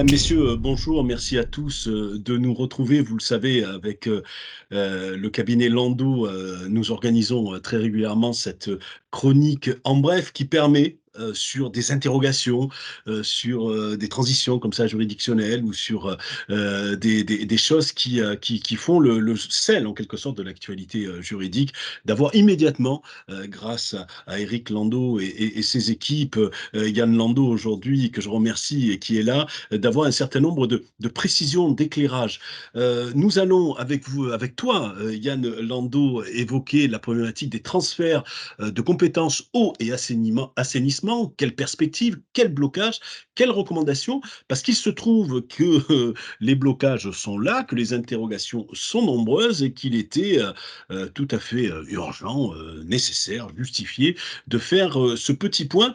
Mesdames, Messieurs, bonjour. Merci à tous, de nous retrouver. Vous le savez, avec, le cabinet Lando, nous organisons, très régulièrement cette, chronique en bref qui permet, sur des interrogations, sur, des transitions comme ça juridictionnelles ou sur, des choses qui font le sel en quelque sorte de l'actualité, juridique, d'avoir immédiatement, grâce à Éric Lando et ses équipes, Yann Lando aujourd'hui que je remercie et qui est là, d'avoir un certain nombre de précisions, d'éclairages. Nous allons avec vous, avec toi, Yann Lando, évoquer la problématique des transferts de compétences eau et assainissement. Quelle perspective, quel blocage, quelles recommandations? Parce qu'il se trouve que les blocages sont là, que les interrogations sont nombreuses et qu'il était tout à fait urgent, nécessaire, justifié de faire ce petit point.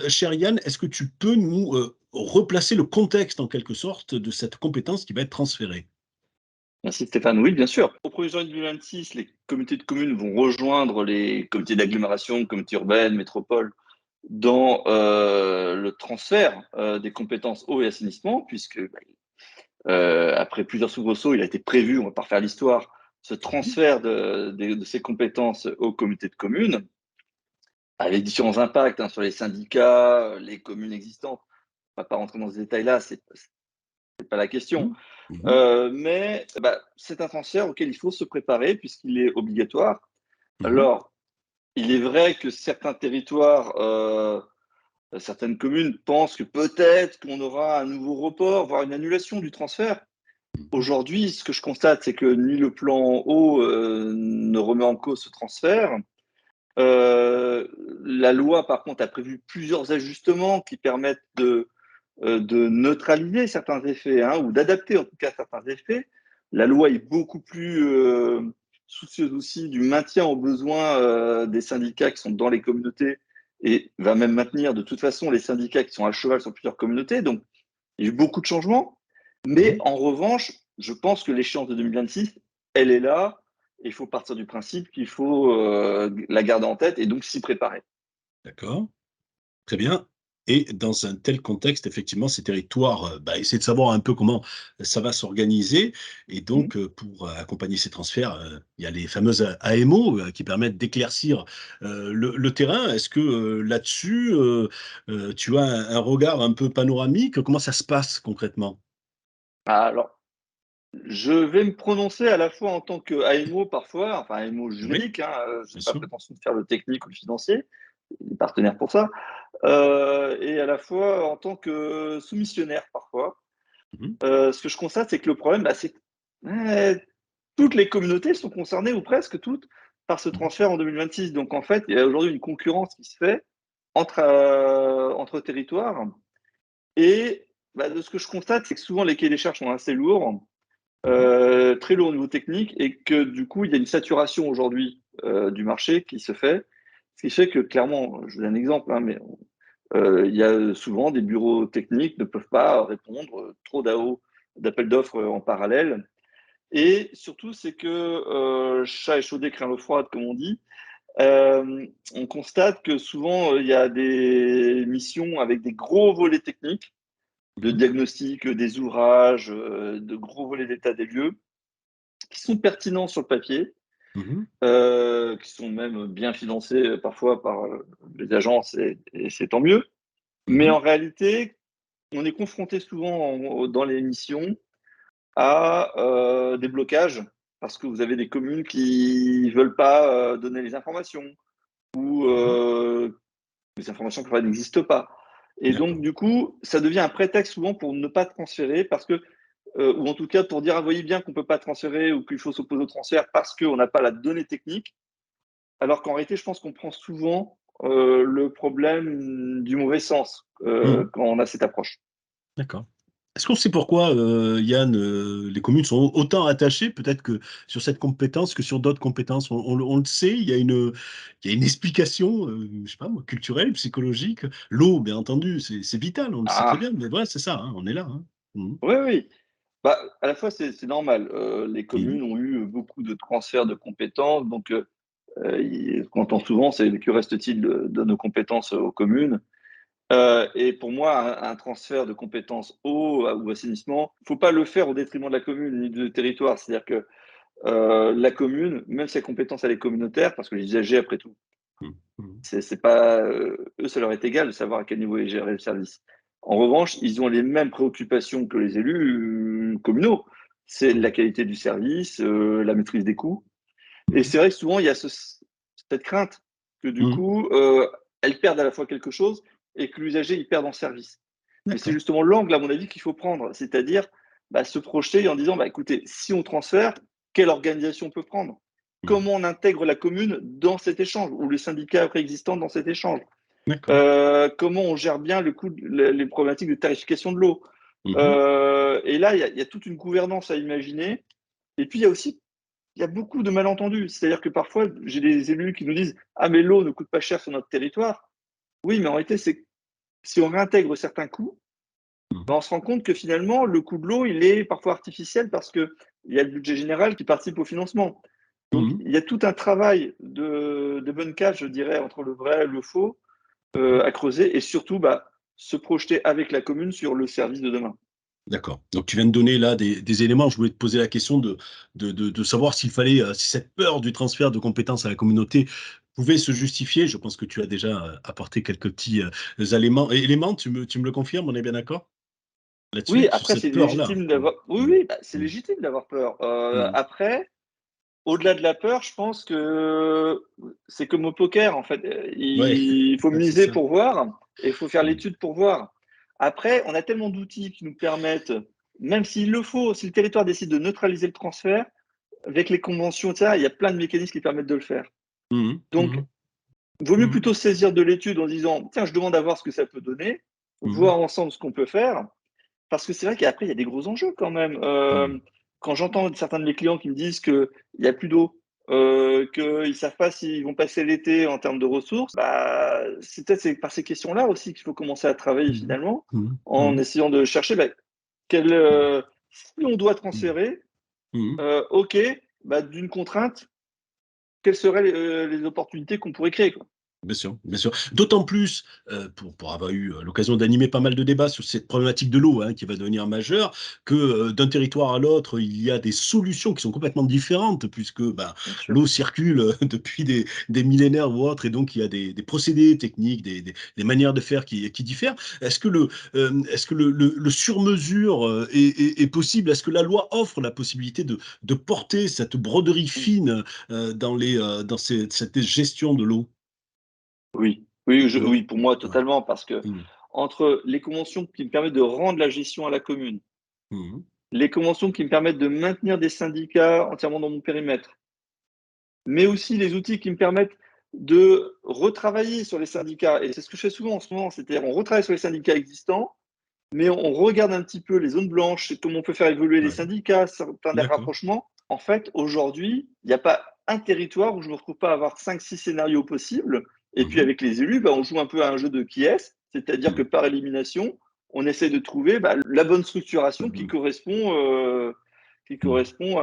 Cher Yann, est-ce que tu peux nous replacer le contexte en quelque sorte de cette compétence qui va être transférée? Merci Stéphane. Oui, bien sûr. Au 1er janvier 2026, les communautés de communes vont rejoindre les comités d'agglomération, comités urbaines, métropoles, dans le transfert des compétences eau et assainissement, puisque après plusieurs soubresauts, il a été prévu, on ne va pas refaire l'histoire, ce Mmh. transfert de ces compétences aux comités de communes, avec différents impacts sur les syndicats, les communes existantes. On ne va pas rentrer dans ce détail-là, c'est pas la question. Mmh. Mmh. Mais c'est un transfert auquel il faut se préparer puisqu'il est obligatoire. Mmh. Alors, il est vrai que certains territoires, certaines communes pensent que peut-être qu'on aura un nouveau report, voire une annulation du transfert. Mmh. Aujourd'hui, ce que je constate, c'est que ni le plan eau ne remet en cause ce transfert. La loi, par contre, a prévu plusieurs ajustements qui permettent de neutraliser certains effets, hein, ou d'adapter en tout cas certains effets. La loi est beaucoup plus soucieuse aussi du maintien aux besoins des syndicats qui sont dans les communautés et va même maintenir de toute façon les syndicats qui sont à cheval sur plusieurs communautés. Donc, il y a eu beaucoup de changements. Mais Mmh. en revanche, je pense que l'échéance de 2026, elle est là. Et il faut partir du principe qu'il faut la garder en tête et donc s'y préparer. D'accord, très bien. Et dans un tel contexte, effectivement, ces territoires, essaient de savoir un peu comment ça va s'organiser et Mmh. donc pour accompagner ces transferts, il y a les fameuses AMO, qui permettent d'éclaircir, le terrain. Est-ce que, là-dessus, tu as un regard un peu panoramique? Comment ça se passe concrètement? Alors, je vais me prononcer à la fois en tant qu'AMO parfois, enfin AMO Oui, juridique, hein, je bien n'ai pas sûr. prétention de faire le technique ou le financier, les partenaires pour ça, et à la fois en tant que soumissionnaire parfois. Mmh mh. Ce que je constate, c'est que le problème, c'est que toutes les communautés sont concernées, ou presque toutes, par ce Mmh. transfert en 2026. Donc en fait, il y a aujourd'hui une concurrence qui se fait entre territoires. Et de ce que je constate, c'est que souvent les cahiers des charges sont assez lourds, Mmh. très lourds au niveau technique, et que du coup, il y a une saturation aujourd'hui du marché qui se fait. Ce qui fait que clairement, je vous donne un exemple, hein, mais il y a souvent des bureaux techniques ne peuvent pas répondre, trop d'appels d'offres en parallèle. Et surtout, c'est que chat échaudé craint l'eau froide, comme on dit. On constate que souvent, il y a des missions avec des gros volets techniques, de Mmh. diagnostic des ouvrages, de gros volets d'état des lieux, qui sont pertinents sur le papier, Mmh. qui sont même bien financés parfois par les agences, et c'est tant mieux. Mais Mmh. en réalité, on est confronté souvent dans les missions à des blocages parce que vous avez des communes qui ne veulent pas donner les informations, ou Mmh. les informations parfois n'existent pas. Et donc, D'accord. du coup, ça devient un prétexte souvent pour ne pas transférer parce que, ou en tout cas pour dire, ah, voyez bien qu'on ne peut pas transférer ou qu'il faut s'opposer au transfert parce qu'on n'a pas la donnée technique. Alors qu'en réalité, je pense qu'on prend souvent le problème du mauvais sens Mmh. quand on a cette approche. D'accord. Est-ce qu'on sait pourquoi, Yann, les communes sont autant attachées peut-être que sur cette compétence que sur d'autres compétences? On le sait, il y a une explication, je sais pas moi, culturelle, psychologique? L'eau, bien entendu, c'est vital, on le sait très Ah, bien, mais voilà, c'est ça, hein, on est là, hein. Mmh mh. oui, oui. À la fois, c'est normal. Les Mmh. communes ont eu beaucoup de transferts de compétences, donc ce qu'on entend souvent, c'est: «Que reste-t-il de nos compétences aux communes?» Et pour moi, un transfert de compétences eau ou assainissement, il ne faut pas le faire au détriment de la commune ni du territoire. C'est-à-dire que la commune, même si la compétence elle est communautaire, parce que les usagers, après tout, Mmh. Mmh. c'est pas, eux, ça leur est égal de savoir à quel niveau est géré le service. En revanche, ils ont les mêmes préoccupations que les élus communaux. C'est Mmh. la qualité du service, la maîtrise des coûts. Et Mmh. c'est vrai que souvent, il y a cette crainte que du Mmh. coup, elles perdent à la fois quelque chose et que l'usager, il perd en service. Mais c'est D'accord. justement l'angle, à mon avis, qu'il faut prendre, c'est-à-dire bah, se projeter en disant, bah, écoutez, si on transfère, quelle organisation on peut prendre? Mmh. Comment on intègre la commune dans cet échange ou les syndicats préexistants dans cet échange? D'accord. Comment on gère bien le coût, les problématiques de tarification de l'eau? Mmh mh. Et là, il y a toute une gouvernance à imaginer. Et puis, il y a beaucoup de malentendus. C'est-à-dire que parfois, j'ai des élus qui nous disent: «Ah mais l'eau ne coûte pas cher sur notre territoire». Oui, mais en réalité, c'est si on réintègre certains coûts, Mmh. ben, on se rend compte que finalement, le coût de l'eau, il est parfois artificiel parce qu'il y a le budget général qui participe au financement. Donc Mmh. il y a tout un travail de bonne cage, je dirais, entre le vrai et le faux, à creuser et surtout, bah, se projeter avec la commune sur le service de demain. D'accord. Donc tu viens de donner là des éléments. Je voulais te poser la question de savoir s'il fallait, si cette peur du transfert de compétences à la communauté pouvait se justifier. Je pense que tu as déjà, apporté quelques petits, éléments. Tu me le confirmes? On est bien d'accord Oui, là-dessus? Sur après c'est cette peur-là? légitime Mmh. d'avoir oui, Mmh. oui, bah, c'est Mmh. légitime d'avoir peur. Mmh. Après, au-delà de la peur, je pense que c'est comme au poker, en fait, Ouais, il faut c'est miser ça. pour voir et il faut faire Mmh. l'étude pour voir. Après, on a tellement d'outils qui nous permettent, même s'il le faut, si le territoire décide de neutraliser le transfert, avec les conventions et cetera, il y a plein de mécanismes qui permettent de le faire. Mmh mh. Donc, Mmh. vaut mieux Mmh. plutôt se saisir de l'étude en disant: «Tiens, je demande à voir ce que ça peut donner», Mmh. voir ensemble ce qu'on peut faire, parce que c'est vrai qu'après, il y a des gros enjeux quand même. Mmh. Quand j'entends certains de mes clients qui me disent qu'il n'y a plus d'eau, qu'ils ne savent pas s'ils vont passer l'été en termes de ressources, bah, c'est peut-être par ces questions-là aussi qu'il faut commencer à travailler Mmh. finalement, Mmh. en Mmh. essayant de chercher bah, quel, si on doit Mmh. transférer, Mmh. OK, bah, d'une contrainte, quelles seraient les opportunités qu'on pourrait créer, quoi? Bien sûr, bien sûr. D'autant plus, pour avoir eu, l'occasion d'animer pas mal de débats sur cette problématique de l'eau, hein, qui va devenir majeure, que, d'un territoire à l'autre, il y a des solutions qui sont complètement différentes puisque, ben, Bien sûr. l'eau circule, depuis des millénaires ou autres et donc il y a des procédés techniques, des manières de faire qui diffèrent. Est-ce que le sur-mesure, est possible? Est-ce que la loi offre la possibilité de porter cette broderie Mmh. fine, dans cette gestion de l'eau? Oui, oui, Ouais. oui, pour moi Ouais. totalement, parce que Mmh. entre les conventions qui me permettent de rendre la gestion à la commune, Mmh mh. les conventions qui me permettent de maintenir des syndicats entièrement dans mon périmètre, mais aussi les outils qui me permettent de retravailler sur les syndicats. Et c'est ce que je fais souvent en ce moment, c'est-à-dire on retravaille sur les syndicats existants, mais on regarde un petit peu les zones blanches, et comment on peut faire évoluer les Ouais, syndicats, certains des d'accord. rapprochements. En fait, aujourd'hui, il n'y a pas un territoire où je ne me retrouve pas à avoir 5, 6 scénarios possibles. Et Mmh puis mh. avec les élus, bah, on joue un peu à un jeu de qui est, c'est-à-dire que Mmh. par élimination, on essaie de trouver bah, la bonne structuration Mmh. qui Mmh. correspond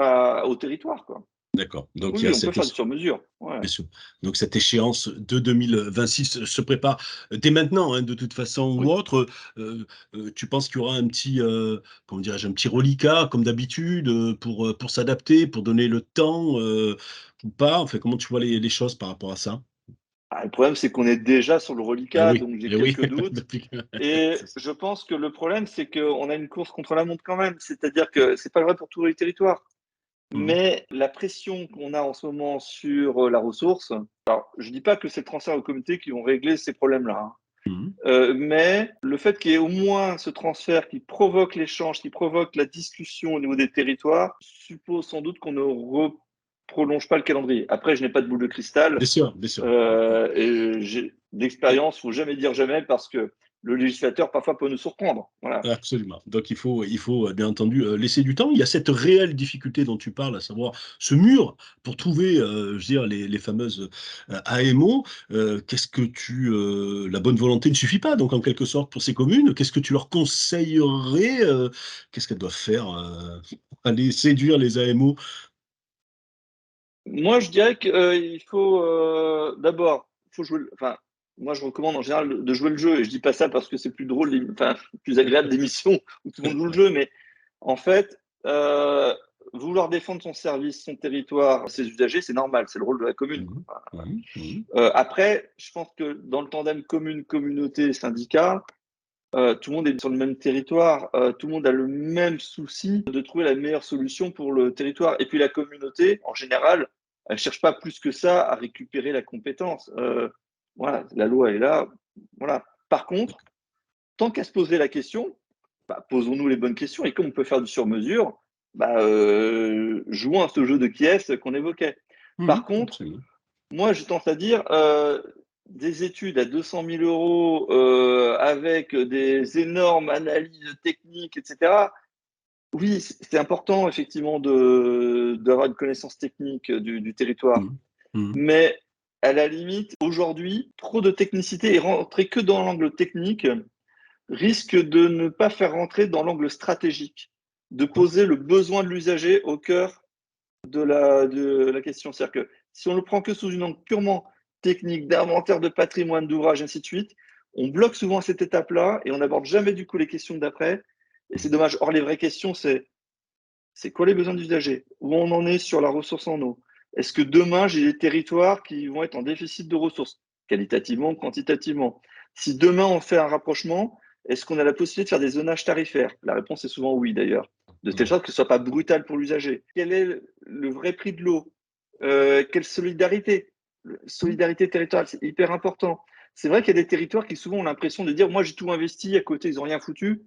au territoire, quoi. D'accord, Oui, donc il y oui, a on peut cette faire du sur-mesure. Ouais, bien sûr, donc cette échéance de 2026 se prépare dès maintenant, hein, de toute façon ou oui. autre. Tu penses qu'il y aura un petit, comment dirais-je? Un petit reliquat comme d'habitude, pour s'adapter, pour donner le temps, ou pas? Enfin, comment tu vois les choses par rapport à ça? Ah, le problème, c'est qu'on est déjà sur le Eh reliquat, oui, donc j'ai eh oui, quelques doutes. depuis que Et c'est ça. je pense que le problème, c'est qu'on a une course contre la montre quand même. C'est-à-dire que c'est pas vrai pour tous les territoires. Mmh mh. Mais la pression qu'on a en ce moment sur la ressource, alors je dis pas que c'est le transfert aux comités qui vont régler ces problèmes-là, hein. Mmh mh. Mais le fait qu'il y ait au moins ce transfert qui provoque l'échange, qui provoque la discussion au niveau des territoires, suppose sans doute qu'on ne prolonge pas le calendrier. Après, je n'ai pas de boule de cristal. Bien sûr, bien sûr. Et j'ai d'expérience, faut jamais dire jamais parce que le législateur parfois peut nous surprendre. Voilà. Absolument. Donc il faut, bien entendu, laisser du temps. Il y a cette réelle difficulté dont tu parles, à savoir ce mur pour trouver, je veux dire les fameuses, AMO. Qu'est-ce que la bonne volonté ne suffit pas donc en quelque sorte pour ces communes. Qu'est-ce que tu leur conseillerais, qu'est-ce qu'elles doivent faire, pour aller séduire les AMO? Moi, je dirais qu'il faut, d'abord, faut jouer enfin, moi, je recommande en général de jouer le jeu. Et je dis pas ça parce que c'est plus drôle, enfin, plus agréable d'émission où tout le monde joue le jeu, mais en fait, vouloir défendre son service, son territoire, ses usagers, c'est normal, c'est le rôle de la commune, quoi. Mmh mh. Mmh mh. Après, je pense que dans le tandem commune, communauté, syndicat, tout le monde est sur le même territoire, tout le monde a le même souci de trouver la meilleure solution pour le territoire. Et puis la communauté, en général, elle ne cherche pas plus que ça à récupérer la compétence. Voilà, la loi est là. Voilà. Par contre, tant qu'à se poser la question, bah, posons-nous les bonnes questions. Et comme on peut faire du sur-mesure, bah, jouons à ce jeu de qui est-ce qu'on évoquait. Mmh. Par contre, Absolument. moi, je tendance à dire, des études à 200 000 €, avec des énormes analyses techniques et cetera. Oui, c'est important effectivement de d'avoir une connaissance technique du territoire. Mmh. Mmh. Mais à la limite, aujourd'hui, trop de technicité et rentrer que dans l'angle technique risque de ne pas faire rentrer dans l'angle stratégique, de D'accord. poser le besoin de l'usager au cœur de la question. C'est-à-dire que si on le prend que sous une angle purement technique, d'inventaire de patrimoine, d'ouvrage, ainsi de suite, on bloque souvent à cette étape-là et on n'aborde jamais du coup les questions d'après. Et c'est Mmh. dommage. Or, les vraies questions, c'est quoi les besoins d'usagers? Où on en est sur la ressource en eau? Est-ce que demain, j'ai des territoires qui vont être en déficit de ressources, qualitativement, quantitativement? Si demain, on fait un rapprochement, est-ce qu'on a la possibilité de faire des zonages tarifaires? La réponse est souvent oui, d'ailleurs, de telle Ouais. sorte que ce soit pas brutal pour l'usager. Quel est le vrai prix de l'eau? Quelle solidarité? Mmh. Solidarité territoriale, c'est hyper important. C'est vrai qu'il y a des territoires qui souvent ont l'impression de dire: «Moi, j'ai tout investi, à côté, ils ont rien foutu».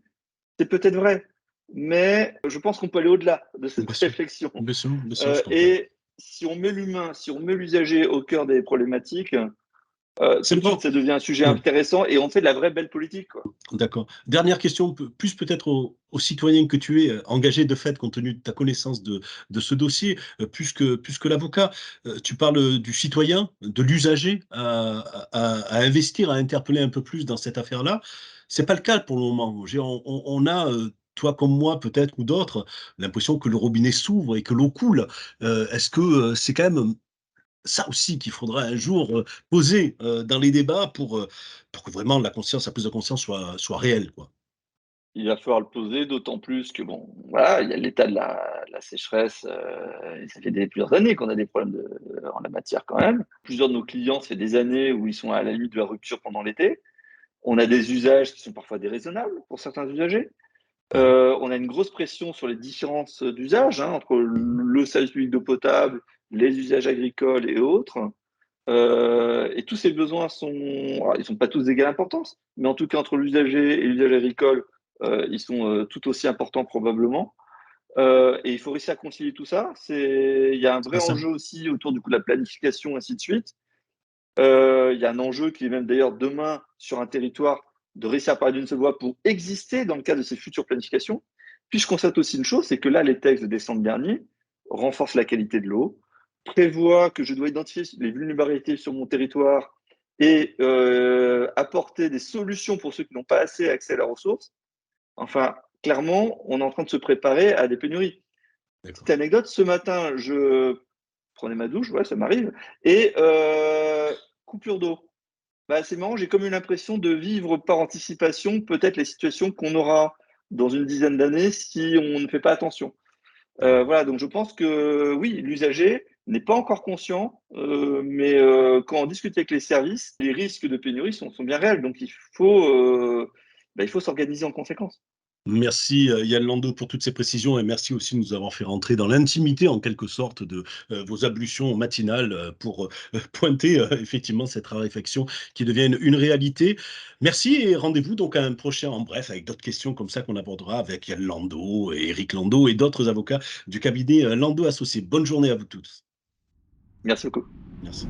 C'est peut-être vrai, mais je pense qu'on peut aller au-delà de cette Bien sûr. réflexion. Bien sûr, je comprends. Et si on met l'humain, si on met l'usager au cœur des problématiques, C'est tout le de suite, grand ça devient un sujet ouais. intéressant et on fait de la vraie belle politique, quoi. D'accord. Dernière question, plus peut-être au citoyen que tu es, engagé de fait compte tenu de ta connaissance de ce dossier, plus que l'avocat. Tu parles, du citoyen, de l'usager à investir, à interpeller un peu plus dans cette affaire-là. C'est pas le cas pour le moment. Je veux dire, on a, toi comme moi peut-être ou d'autres, l'impression que le robinet s'ouvre et que l'eau coule. Est-ce que, c'est quand même ça aussi qu'il faudra un jour, poser, dans les débats pour que vraiment la prise de conscience soit réelle, quoi. Il va falloir le poser, d'autant plus que bon, voilà, il y a l'état de la sécheresse, et ça fait plusieurs années qu'on a des problèmes en la matière quand même. Plusieurs de nos clients, ça fait des années où ils sont à la limite de la rupture pendant l'été. On a des usages qui sont parfois déraisonnables pour certains usagers. Ouais. On a une grosse pression sur les différences d'usage, hein, entre Mmh. le service public d'eau potable, les usages agricoles et autres. Et tous ces besoins alors, ils sont pas tous d'égale importance, mais en tout cas entre l'usager et l'usage agricole, ils sont tout aussi importants probablement. Et il faut réussir à concilier tout ça. Il y a un C'est vrai pas enjeu simple. aussi autour du coup de la planification, ainsi de suite. Il y a un enjeu qui est même d'ailleurs demain sur un territoire de réussir à parler d'une seule voix pour exister dans le cadre de ces futures planifications. Puis je constate aussi une chose, c'est que là, les textes de décembre dernier renforcent la qualité de l'eau, prévoient que je dois identifier les vulnérabilités sur mon territoire et apporter des solutions pour ceux qui n'ont pas assez accès à la ressource. Enfin, clairement, on est en train de se préparer à des pénuries. Petite D'accord. anecdote, ce matin, je prenais ma douche, ouais, ça m'arrive, et coupure d'eau. Bah, c'est marrant, j'ai comme eu l'impression de vivre par anticipation peut-être les situations qu'on aura dans une dizaine d'années si on ne fait pas attention. D'accord. Voilà, donc je pense que oui, l'usager n'est pas encore conscient, mais quand on discute avec les services, les risques de pénurie sont bien réels, donc il faut s'organiser en conséquence. Merci, Yann Landau pour toutes ces précisions et merci aussi de nous avoir fait rentrer dans l'intimité en quelque sorte de, vos ablutions matinales, pour, pointer, effectivement cette raréfaction qui devient une réalité. Merci et rendez-vous donc à un prochain En Bref avec d'autres questions comme ça qu'on abordera avec Yann Landau et Éric Landau et d'autres avocats du cabinet, Landau Associés. Bonne journée à vous tous. Merci beaucoup. Merci.